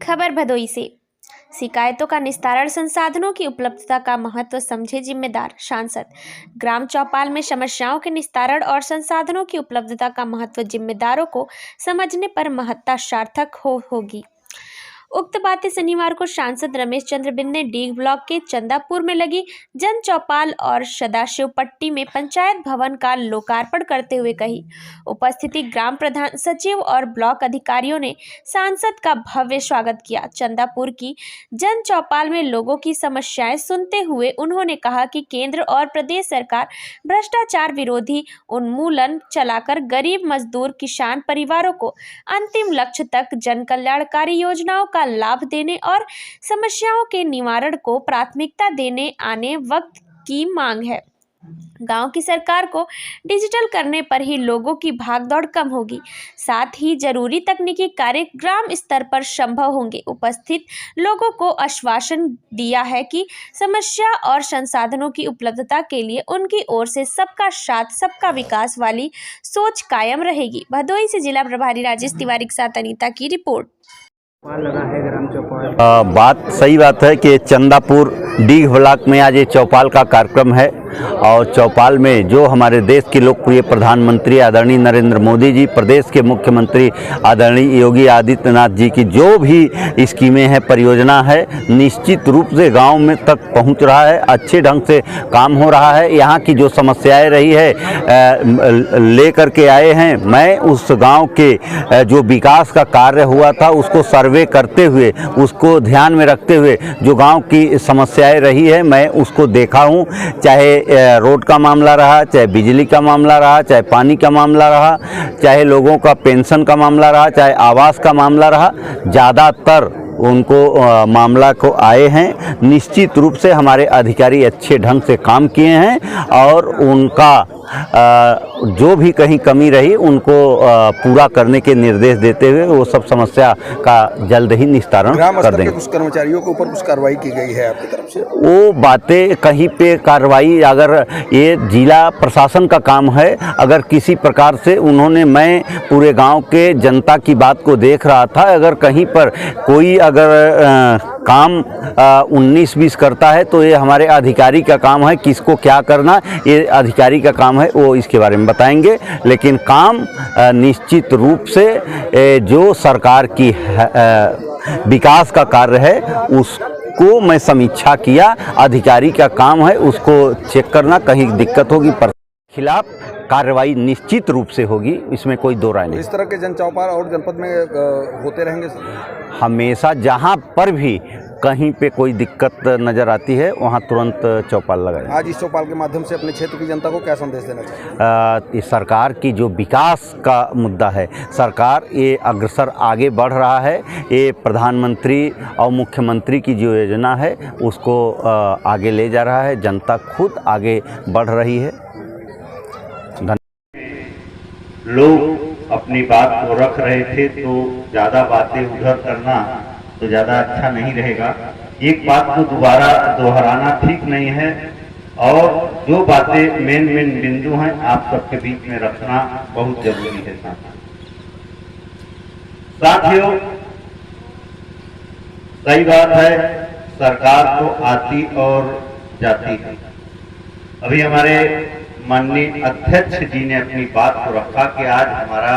खबर भदोई से। शिकायतों का निस्तारण संसाधनों की उपलब्धता का महत्व समझे जिम्मेदार सांसद। ग्राम चौपाल में समस्याओं के निस्तारण और संसाधनों की उपलब्धता का महत्व जिम्मेदारों को समझने पर महत्ता सार्थक होगी। उक्त बातें शनिवार को सांसद रमेश चंद्र बिंद ने डीग ब्लॉक के चंदापुर में लगी जन चौपाल और सदाशिव पट्टी में पंचायत भवन का लोकार्पण करते हुए कही। उपस्थिति ग्राम प्रधान सचिव और ब्लॉक अधिकारियों ने सांसद का भव्य स्वागत किया। चंदापुर की जन चौपाल में लोगों की समस्याएं सुनते हुए उन्होंने कहा कि केंद्र और प्रदेश सरकार भ्रष्टाचार विरोधी उन्मूलन चलाकर गरीब मजदूर किसान परिवारों को अंतिम लक्ष्य तक जन कल्याणकारी योजनाओं का लाभ देने और समस्याओं के निवारण को प्राथमिकता देने आने वक्त की मांग है। गांव की सरकार को डिजिटल करने पर ही लोगों की भागदौड़ कम होगी, साथ ही जरूरी तकनीकी कार्य ग्राम स्तर पर संभव होंगे। उपस्थित लोगों को आश्वासन दिया है कि समस्या और संसाधनों की उपलब्धता के लिए उनकी ओर से सबका साथ सबका विकास वाली सोच कायम रहेगी। भदोई से जिला प्रभारी राजेश तिवारी के साथ अनीता की रिपोर्ट। लगा है ग्राम चौपाल। बात सही बात है कि चंदापुर डीग ब्लॉक में आज ये चौपाल का कार्यक्रम है और चौपाल में जो हमारे देश के लोकप्रिय प्रधानमंत्री आदरणीय नरेंद्र मोदी जी, प्रदेश के मुख्यमंत्री आदरणीय योगी आदित्यनाथ जी की जो भी स्कीमें हैं, परियोजना है, निश्चित रूप से गांव में तक पहुंच रहा है, अच्छे ढंग से काम हो रहा है। यहाँ की जो समस्याएं रही है ले करके आए हैं। मैं उस गांव के जो विकास का कार्य हुआ था उसको सर्वे करते हुए, उसको ध्यान में रखते हुए जो गांव की समस्याएं रही है मैं उसको देखा हूं। चाहे रोड का मामला रहा, चाहे बिजली का मामला रहा, चाहे पानी का मामला रहा, चाहे लोगों का पेंशन का मामला रहा, चाहे आवास का मामला रहा, ज़्यादातर उनको मामला को आए हैं। निश्चित रूप से हमारे अधिकारी अच्छे ढंग से काम किए हैं और उनका जो भी कहीं कमी रही उनको पूरा करने के निर्देश देते हुए वो सब समस्या का जल्द ही निस्तारण कर देंगे। कुछ कर्मचारियों के ऊपर कुछ कार्रवाई की गई है आपकी तरफ से? वो बातें कहीं पे कार्रवाई, अगर ये जिला प्रशासन का काम है, अगर किसी प्रकार से उन्होंने, मैं पूरे गांव के जनता की बात को देख रहा था, अगर कहीं पर कोई अगर काम 19-20 करता है तो ये हमारे अधिकारी का काम है, किसको क्या करना ये अधिकारी का काम है, वो इसके बारे में बताएंगे। लेकिन काम निश्चित रूप से जो सरकार की विकास का कार्य है उसको मैं समीक्षा किया। अधिकारी का काम है उसको चेक करना, कहीं दिक्कत होगी पर खिलाफ कार्रवाई निश्चित रूप से होगी, इसमें कोई दो राय नहीं। इस तरह के जन चौपाल और जनपद में होते रहेंगे हमेशा। जहां पर भी कहीं पे कोई दिक्कत नज़र आती है वहां तुरंत चौपाल लगाएं। आज इस चौपाल के माध्यम से अपने क्षेत्र की जनता को क्या संदेश देना चाहिए? इस सरकार की जो विकास का मुद्दा है, सरकार ये अग्रसर आगे बढ़ रहा है। ये प्रधानमंत्री और मुख्यमंत्री की जो योजना है उसको आगे ले जा रहा है, जनता खुद आगे बढ़ रही है। लोग अपनी बात को रख रहे थे तो ज़्यादा बातें उधर करना तो ज़्यादा अच्छा नहीं रहेगा। एक बात को दोबारा दोहराना ठीक नहीं है और जो बातें मेन बिंदु हैं आप सबके बीच में रखना बहुत जरूरी है। साथियों, सही बात है, सरकार तो आती और जाती है। अभी हमारे माननीय अध्यक्ष जी ने अपनी बात को रखा कि आज हमारा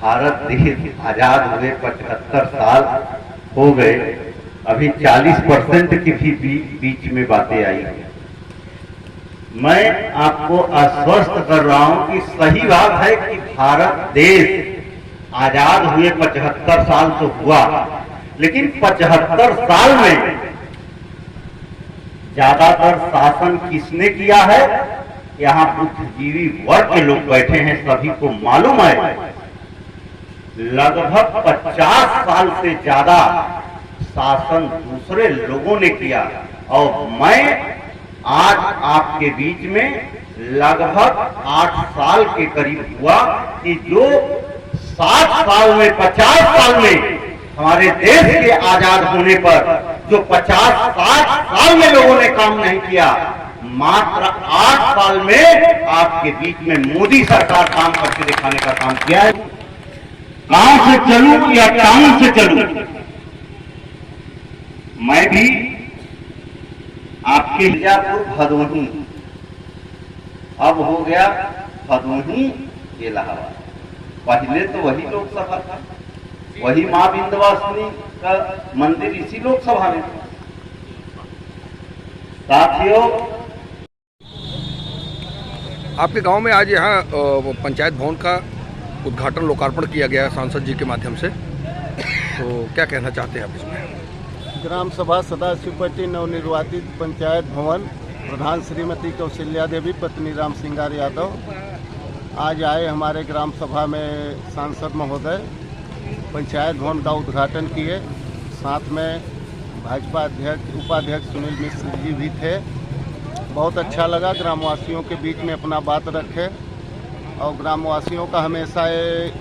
भारत देश आजाद हुए 75 साल हो गए, अभी 40% की भी बीच में बातें आई हैं। मैं आपको आश्वस्त कर रहा हूं कि सही बात है कि भारत देश आजाद हुए 75 साल तो हुआ, लेकिन 75 साल में ज्यादातर शासन किसने किया है? यहाँ बुद्धिजीवी वर्ग के लोग बैठे हैं, सभी को मालूम है। लगभग 50 साल से ज्यादा शासन दूसरे लोगों ने किया और मैं आज आपके बीच में लगभग 8 साल के करीब हुआ कि जो 60 साल में 50 साल में हमारे देश के आजाद होने पर जो 50-60 साल में लोगों ने काम नहीं किया, मात्र 8 साल में आपके बीच में मोदी सरकार काम करके दिखाने का काम किया है। गांव से चलूं या टाउन से चलूं, मैं भी आपके मिर्जापुर भदोही अब हो गया भदोही इलाहाबाद। पहले तो वही लोकसभा था, वही मां विंध्यवासिनी का मंदिर इसी लोकसभा में था। साथियों, आपके गांव में आज यहाँ पंचायत भवन का उद्घाटन लोकार्पण किया गया है सांसद जी के माध्यम से, तो क्या कहना चाहते हैं आप इसमें? ग्राम सभा सदाशिवपट्टी नवनिर्वाचित पंचायत भवन प्रधान श्रीमती कौशल्या देवी पत्नी राम सिंगार यादव आज आए हमारे ग्राम सभा में सांसद महोदय पंचायत भवन का उद्घाटन किए। साथ में भाजपा अध्यक्ष उपाध्यक्ष सुनील मिश्र जी भी थे। बहुत अच्छा लगा, ग्रामवासियों के बीच में अपना बात रखे और ग्रामवासियों का हमेशा ये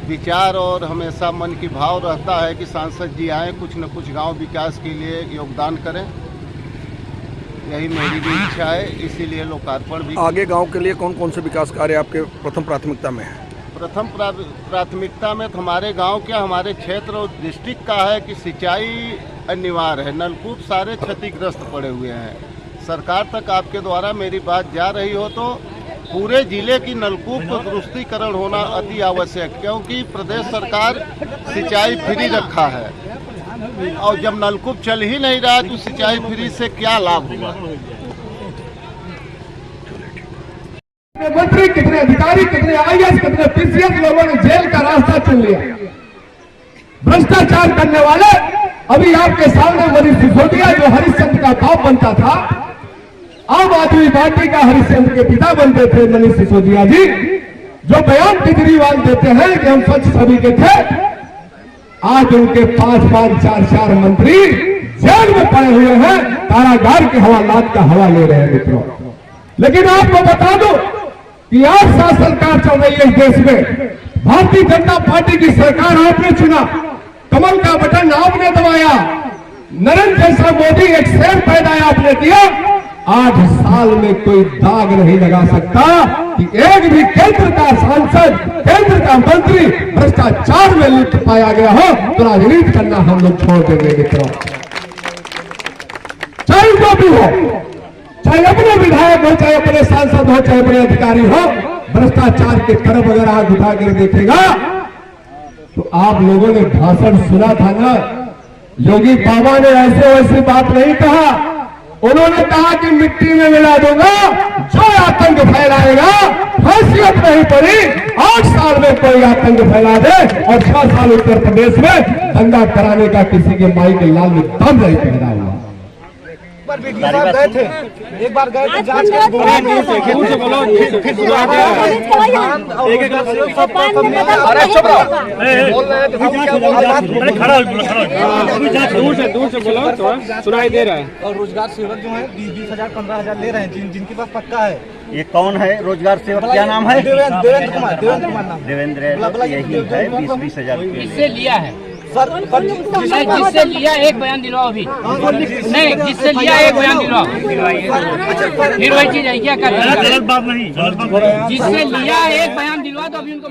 विचार और हमेशा मन की भाव रहता है कि सांसद जी आए, कुछ न कुछ गांव विकास के लिए योगदान करें। यही मेरी भी इच्छा है, इसीलिए लोकार्पण भी। आगे गांव के लिए कौन कौन से विकास कार्य आपके प्रथम प्राथमिकता में है? प्रथम प्राथमिकता में तो हमारे गांव क्या हमारे क्षेत्र और डिस्ट्रिक्ट का है कि सिंचाई अनिवार्य है। नलकूप सारे क्षतिग्रस्त पड़े हुए हैं। सरकार तक आपके द्वारा मेरी बात जा रही हो तो पूरे जिले की नलकूप को दुरुस्तीकरण होना अति आवश्यक, क्योंकि प्रदेश सरकार सिंचाई फ्री रखा है और जब नलकूप चल ही नहीं रहा तो सिंचाई फ्री से क्या लाभ हुआ। मंत्री कितने अधिकारी कितने आईएएस कितने पीसीएस लोगों ने जेल का रास्ता चुन लिया। भ्रष्टाचार करने वाले अभी आपके सामने मनीष सिसोदिया जो हरिश्चंद्र का बाप बनता था, आम आदमी पार्टी का हरिश्चंद्र के पिता बनते थे मनीष सिसोदिया जी, जो बयान केजरीवाल देते हैं कि हम स्वच्छ छवि के थे, आज उनके 5-5, 4-4 मंत्री जेल में पड़े हुए हैं, कारागार के हवालात का हवा ले रहे हैं मित्रों। लेकिन आपको बता दो कि आज सरकार चल रही है इस देश में, भारतीय जनता पार्टी की सरकार आपने चुना, कमल का बटन आपने दबाया, नरेंद्र जैसा मोदी एक शेर पैदा आपने दिया। 8 साल में कोई दाग नहीं लगा सकता कि एक भी केंद्र का सांसद, केंद्र का मंत्री भ्रष्टाचार में लिप्त पाया गया हो तो राजनीति करना हम लोग छोड़ देंगे मित्रों। चाहे जो भी हो, चाहे अपने विधायक हो, चाहे अपने सांसद हो, चाहे अपने अधिकारी हो, भ्रष्टाचार के तरफ अगर आग उठा कर देखेगा तो आप लोगों ने भाषण सुना था ना, योगी बाबा ने ऐसे वैसी बात नहीं कहा। उन्होंने कहा कि मिट्टी में मिला दूंगा जो आतंक फैलाएगा, हैसियत नहीं पड़ी 8 साल में कोई आतंक फैला दे और 6 साल उत्तर प्रदेश में दंगा कराने का किसी के माई के लाल में दम नहीं पैदा हुआ। गए थे, एक बार गए थे जांच सुनाई दे रहा है। और रोजगार सेवक जो है 20-20 हजार 15,000 ले रहे हैं, जिनके पास पक्का है। ये कौन है रोजगार सेवक, क्या नाम है? देवेंद्र कुमार नाम। देवेंद्र यही है 20-20 हजार किससे लिया है सर? जिससे लिया एक बयान दिलवाओ अभी। नहीं, जिससे लिया एक बयान दिलवाओ, फिर वही चीज है क्या कर? गलत बात नहीं, जिससे लिया एक बयान दिलवा तो अभी उनको